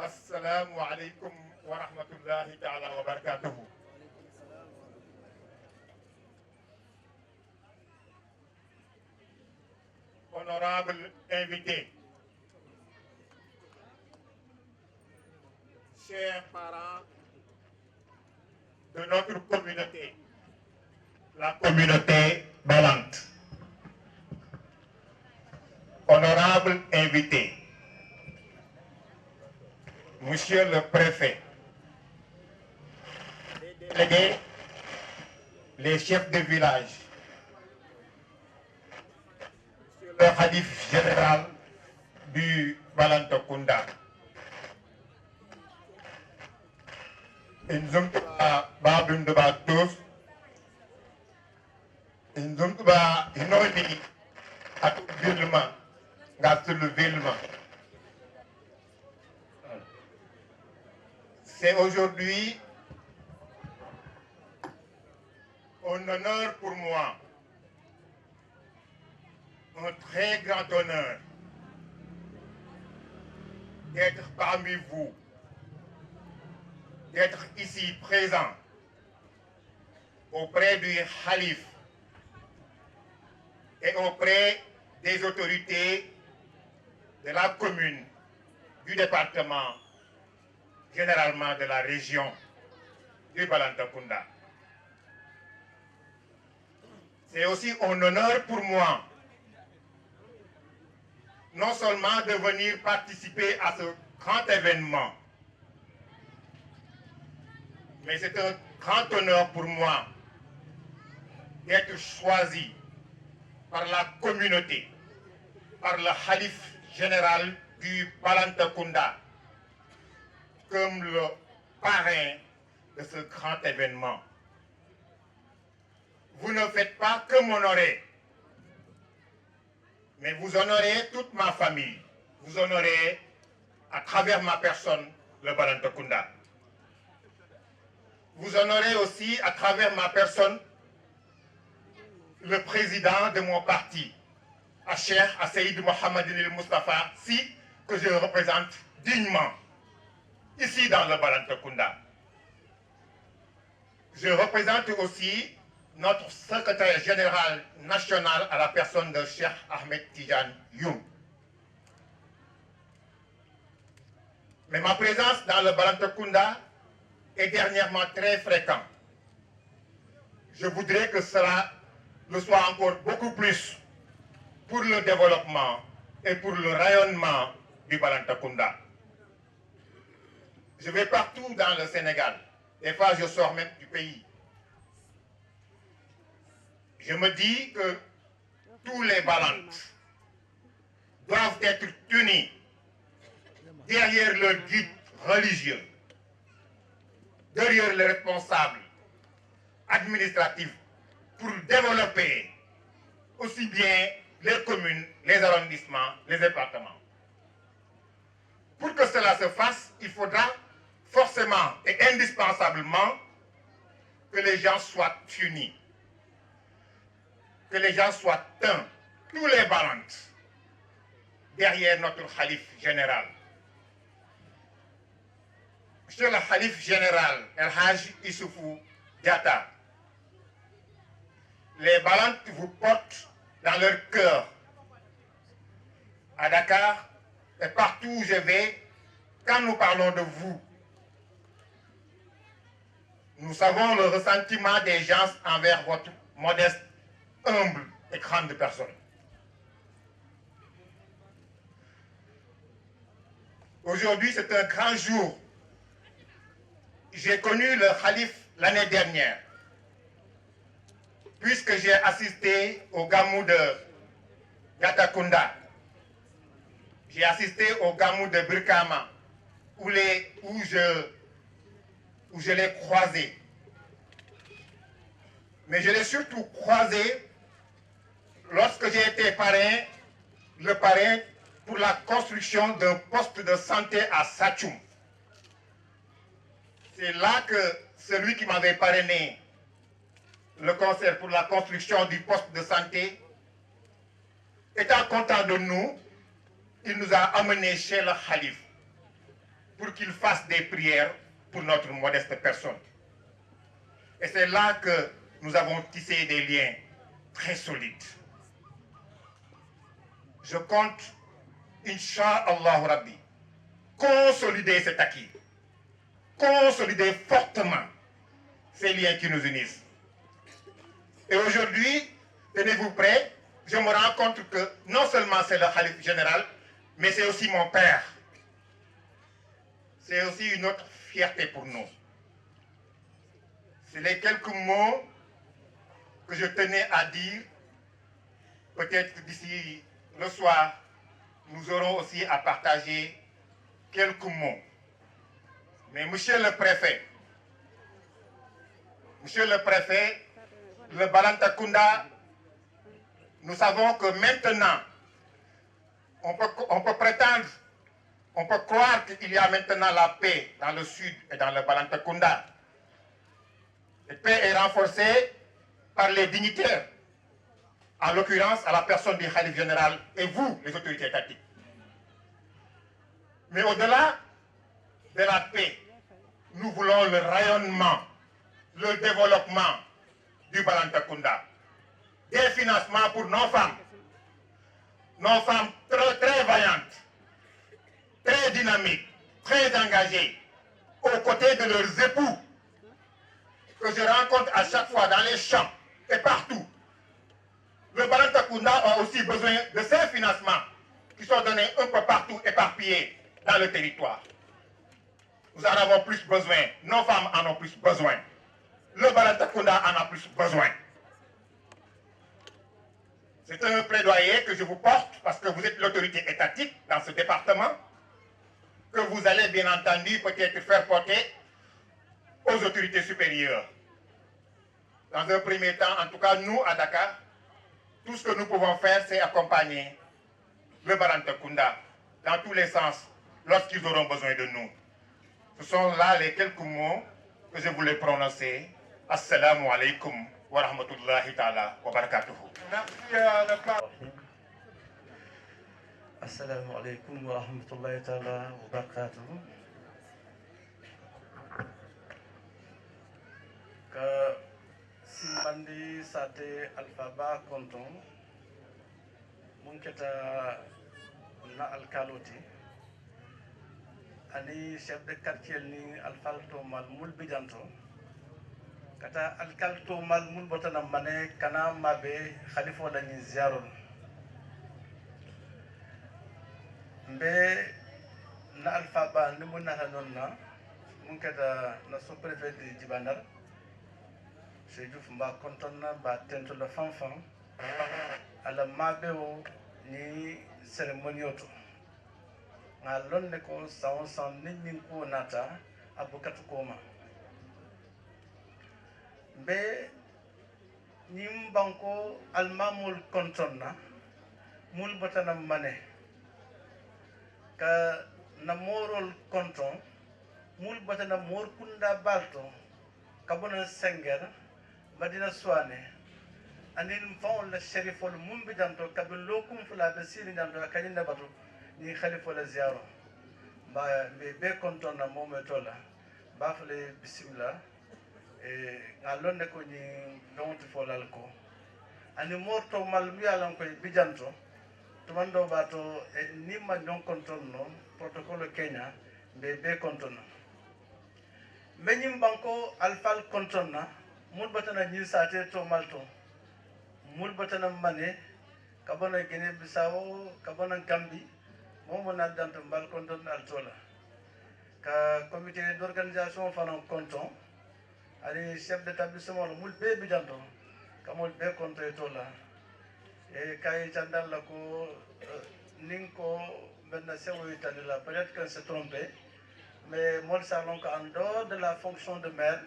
Assalamu alaikum wa rahmatullahi ta'ala wa barakatuhu. Honorables invités, chers parents de notre communauté, la communauté Balante, honorables invités, Monsieur le préfet, les délégués, les chefs de village, Monsieur le Khalife général du Balantokunda, Inzumtuba Babunduba tous, Inzumtuba Inoni à tout Vilma, Gatul Vilma. C'est aujourd'hui un honneur pour moi, un très grand honneur d'être parmi vous, d'être ici présent auprès du Khalif et auprès des autorités de la commune, du département, généralement de la région du Balantokunda. C'est aussi un honneur pour moi, non seulement de venir participer à ce grand événement, mais c'est un grand honneur pour moi d'être choisi par la communauté, par le Khalif général du Balantokunda, comme le parrain de ce grand événement. Vous ne faites pas que m'honorer, mais vous honorez toute ma famille. Vous honorez à travers ma personne le Balantokunda. Vous honorez aussi à travers ma personne le président de mon parti, Cheikh Seyd Mohamed El Mustafa Sy, que je représente dignement ici dans le Balantokunda. Je représente aussi notre secrétaire général national à la personne de Cheikh Ahmed Tidiane Youm. Mais ma présence dans le Balantokunda est dernièrement très fréquente. Je voudrais que cela le soit encore beaucoup plus pour le développement et pour le rayonnement du Balantokunda. Je vais partout dans le Sénégal. Des fois, je sors même du pays. Je me dis que tous les Balantes doivent être unis derrière leur guide religieux, derrière les responsables administratifs pour développer aussi bien les communes, les arrondissements, les départements. Pour que cela se fasse, il faudra forcément et indispensablement que les gens soient unis, que les gens soient un, tous les Balantes, derrière notre Khalif général. Monsieur le Khalif général, El Hajj Issoufou Diatta, les Balantes vous portent dans leur cœur. À Dakar et partout où je vais, quand nous parlons de vous, nous savons le ressentiment des gens envers votre modeste, humble et grande personne. Aujourd'hui, c'est un grand jour. J'ai connu le Khalif l'année dernière, puisque j'ai assisté au Gamou de Gatakunda. J'ai assisté au Gamou de Brikama, où je l'ai croisé. Mais je l'ai surtout croisé lorsque j'ai été le parrain pour la construction d'un poste de santé à Satchoum. C'est là que celui qui m'avait parrainé le concert pour la construction du poste de santé, étant content de nous, il nous a amenés chez le Khalif. pour qu'il fasse des prières pour notre modeste personne. Et c'est là que nous avons tissé des liens très solides. Je compte, Inch'Allah Rabbi, consolider cet acquis, consolider fortement ces liens qui nous unissent. Et aujourd'hui, tenez-vous prêts, je me rends compte que non seulement c'est le Khalife général, mais c'est aussi mon père. C'est aussi une autre fierté pour nous. C'est les quelques mots que je tenais à dire. Peut-être d'ici le soir, nous aurons aussi à partager quelques mots. Mais monsieur le préfet, le Balantakunda, nous savons que maintenant, on peut prétendre, on peut croire qu'il y a maintenant la paix dans le sud et dans le Balantakunda. La paix est renforcée par les dignitaires, en l'occurrence à la personne du Khalife général et vous, les autorités étatiques. Mais au-delà de la paix, nous voulons le rayonnement, le développement du Balantakunda, des financements pour nos femmes très, très vaillantes, très dynamiques, très engagées, aux côtés de leurs époux, que je rencontre à chaque fois dans les champs et partout. Le Balantakunda a aussi besoin de ces financements qui sont donnés un peu partout, éparpillés dans le territoire. Nous en avons plus besoin, nos femmes en ont plus besoin, le Balantakunda en a plus besoin. C'est un plaidoyer que je vous porte parce que vous êtes l'autorité étatique dans ce département, que vous allez bien entendu peut-être faire porter aux autorités supérieures. Dans un premier temps, en tout cas nous à Dakar, tout ce que nous pouvons faire, c'est accompagner le Balantakunda dans tous les sens lorsqu'ils auront besoin de nous. Ce sont là les quelques mots que je voulais prononcer. Assalamu alaikum wa rahmatullahi ta'ala wa barakatuhu. Merci. Assalamu alaikum wa rahmatullahi ta'ala wa barakatuhu. Que Simbandi Sate Alphaba Konton, Munketa na Alkaloti, ani chef de quartier ni Alfalto Mal Mulbijanto, kata Alkalto Mal Mulbotana Mane, Kana Mabe, Khalifo Dani Ziaron. Mbe na Alphaba ni Munahanona, Munketa na sous-préfet de Djibandar. Je suis content de la fanfan à la mabeo ni cérémonioto. Na lonne ko saon nini ko nata abukatu koma. Be nim banko almamul kontonna mul batana mane ka na morol konton mul batana mor kunda balto kabona senger Madina Swane, anin fon le shérif ol mumbi janto kabil lokum fula be siri janto kanyinda batu ni khalifa la ziaro ba be konton na momo tola ba fle bismillah e ngalonde ko ni donti folal ko ani morto mal mi alan ko bijanto to mando bato e nimma non konton non protocole Kenya be konton menyim banko alfal konton na mulbatana nyisate to malto mulbatana mane kabana Guinée Bissau kabana Gambie momo na danto mbal konton altola ka comité d'organisation fanon konton ali chef d'établissement mul be bidanto kamol be konto tola e kay chandal la ko ninko benna sewo itandila peut-être qu'elle s'est trompée mais moi savons qu'en dehors de la fonction de maire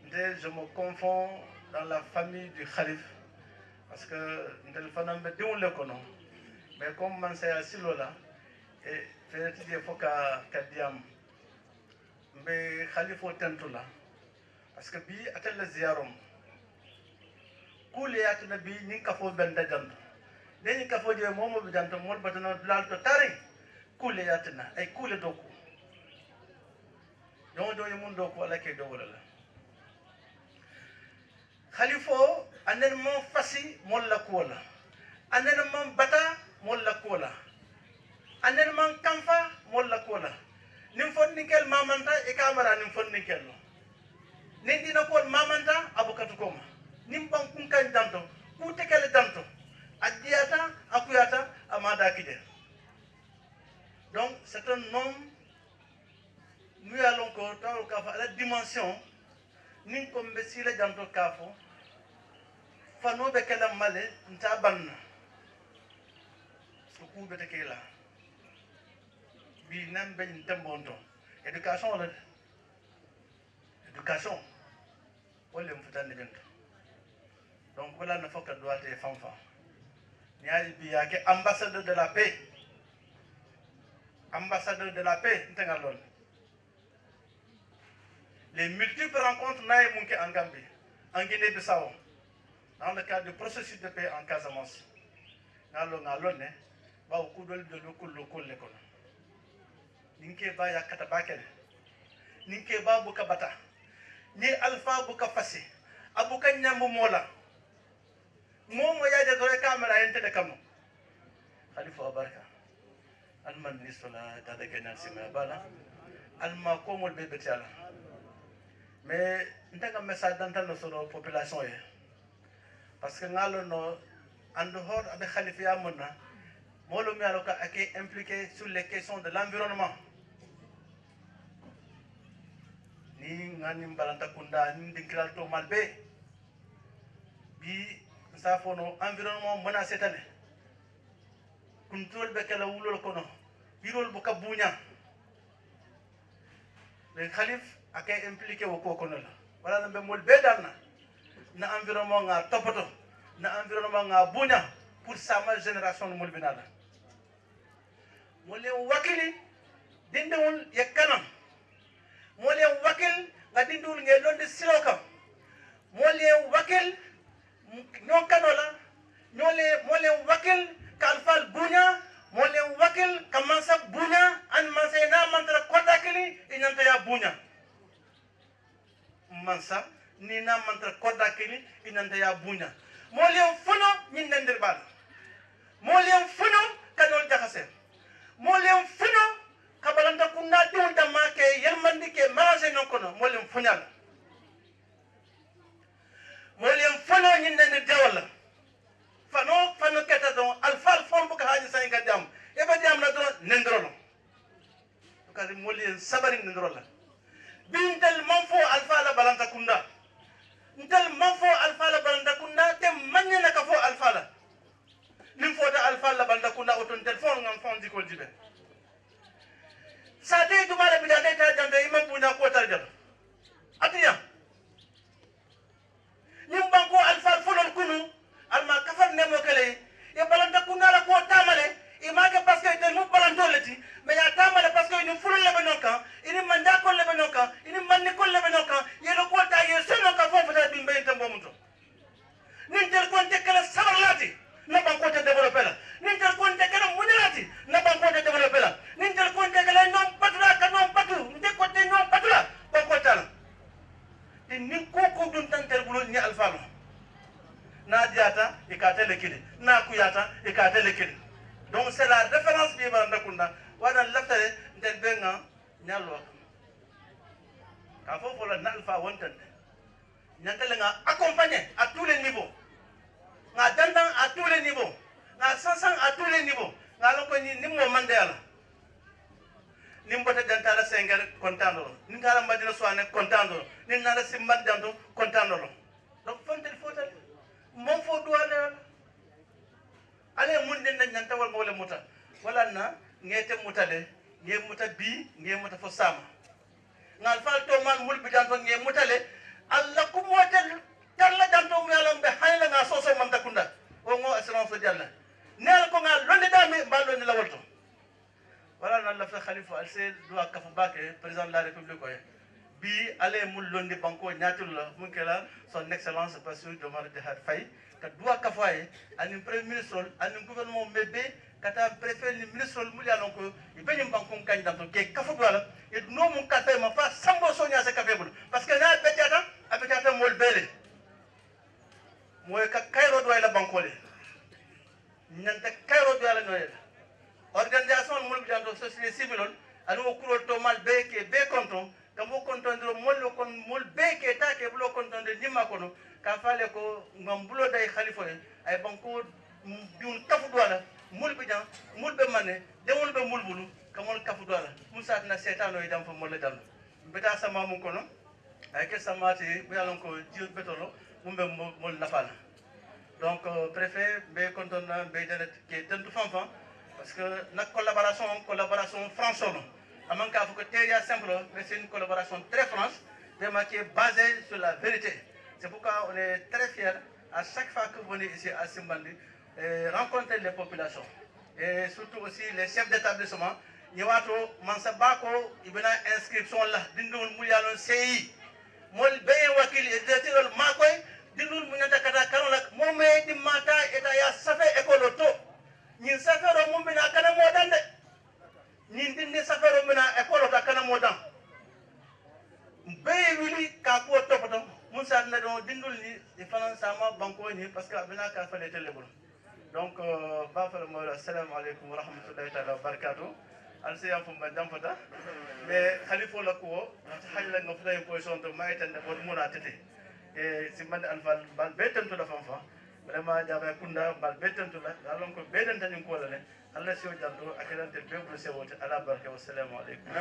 je me confonds dans la famille du Khalif parce que nous faisons des gens mais comme man c'est assis là et il faut qu'à diam mais Khalif au tentu là parce que bi atel la ziarom kule atna bi ni kafo benda jand ni kafo je momo bi jand mo batano dal to tari kule atna ay kule doku don do mun do ko ala ke do wala khalifo anen mon fasi molla ko la anen mon bata molla ko la anen mon kamfa molla ko la nim fon nikel mamanta e kamara nim fon nikel nin dina ko mamanta abukatu koma nim ban kun kan danto ku tekele danto adiyata akuyata amada kide donc c'est un homme nous allons encore à la dimension nin ko be sila danto kafo fano be kala male nta banna su ku be tekela bi nan be ntembondo éducation la éducation wala mfutane bento donc voilà na foka doit être fanfa ñaari bi yake ambassadeur de la paix ntengalon les multiples rencontres naye munke en Gambie en Guinée-Bissau dans le cadre du processus de paix en Casamance ngalon ne ba ko dol de lokol lekon ninke ba yakata bakene ninke ba buka bata ni alpha buka fasi abuka nyambu mola momo yaade do camera ente de kamo khalifa baraka alman nisola dada kenan sima bala alma komol bebe tiala mais ntaka message dantal no soro population ye parce que ngalo no en dehors avec khalifa ya monna molo mi aloka ake impliqué sur les questions de l'environnement ni ngani mbalanta kunda ni dinkral to malbe bi safono environnement menacé tane contrôle be kala wulol kono birol bu kabunya le khalif akay impliqué wo ko kono la wala na be mol be dalna na environnement nga topoto na environnement nga bunya pour sa ma génération mol binala mole wakili dindewul yakkanam mole wakil nga dindul ngel londe siloka mole wakil ñoo kanola mole wakil kalfal bunya mole wakil kamansa bunya an manse na mantra kodakili inanta ya bunya mansa ni na mantra kodakili inanta ya bunya mole funo ñin ndir bal mole funo kanol jaxase mole funo kabalanta kunna diwon tamake yelmandi ke manger non kono mole funyal mole funo ñin ndir jawla fano keta don alfal fombu ka haji saynga jam e ba jam na don nendrolo kadi moli sabari nendrola bintel manfo alfa la balanta kunda ntel manfo alfa la balanta kunda te manya na ka fo alfa la nim fo da alfa la balanta kunda oton telefon ngam fon di ko dibe sa te dumara bi dande ta dande imam buna ko tarjal atiya nim banko alfa folol kunu alma kafar nemo kale e balanta kunala ko tamale e maga parce que te mu balanto leti mais ya tamale parce que ni fulul le benoka ini manda ko le benoka ini manni ko le benoka yelo ko ta ye seno ka fo fata bi mbey tambo muto nin tel ko te kala sabalati na ban ko te développer la nin tel ko te kala munalati na ban ko te développer la nin tel ko te kala non patula ka non patu nde ko te non patula ban ko tal te nin ko dun tan tel bulo ni alfalo na diata e ka tele kili na kuyata e ka tele kili donc c'est la référence bi baranda kunda wana laftare ndel benga nyalwa ka fofo la nalfa wontande nyantele nga accompagner à tous les niveaux nga dandan à tous les niveaux nga sansan à tous les niveaux nga loko ni mo mandela ni mbota dantala senger contando ni ngala madina soane contando ni nala simban danto contando donc fontel fotal mon fo douale ale mun den nan tawal mo le muta wala na ngete mutale nge muta bi nge muta fo sama ngal fal to man mul bi dan nge mutale alla ku motel talla dan to mu yalla be hayla nga soso man takunda o ngo assurance jalla nel ko ngal londe dami ballo ni la wolto wala na la fa khalifa al sey do ak fa baké président de la république ko bi ale mul londi banko ñatul la mun kala son excellence Bassirou Diomaye Diakhar Faye ka duwa ka faye ani premier ministre ani gouvernement mebe kata préfet ni ministre lu mulya lon ko ibe nyim bankum kan danto ke kafu dwala e no mun café ma fa sambo sonya sa café bul parce que na betata mol bele moy ka kayro do la bankole ñanta kayro do la noyel organisation mul bi danto société civile on anu kurol to mal be ke be konton kamo konton do mol kon mol be ke ta ke bulo konton de nimma kono ka fale ko ngam bulo day khalifa ay banko dun kafu dwala mul bi jan mul be mané de mul be mul bulu kamol kafu dwala musa na setano idam fo mol dal beta sama mun kono ay ke samati bu yalon ko jiot betolo mumbe mol nafala donc préfet be konton na be janet ke tentu fanfan parce que notre collaboration franche amanka faut que teya simple mais c'est une collaboration très franche vraiment qui est basée sur la vérité. C'est pourquoi on est très fiers à chaque fois que vous venez ici à Simbandi rencontrer les populations et surtout aussi les chefs d'établissement. Niwato mansabako ibena inscription là dindul muyalon CI mol beye wakil et directeur makoy dindul munyata kata karolak momé di mata eta ya safe école to ñin safero mum bina kana modan de ñin dindi safero bina école ta kana modan beye wili ka ko topato mun sa na do dindul ni e fanan sama banko ni parce que bina ka fale tele bon donc ba fa mo assalamu alaykum wa rahmatullahi ta'ala wa barakatuh alsiya fum ban dam fata mais khalifo la ko halla nga fay position to may tan bo mona tete e simbande alfal bal betam to da fanfa vraiment jabe kunda bal betantu la alon ko bedanta ni ko la ne Allah siyo janto akadante be bu sewote ala barka wassalamu alaikum.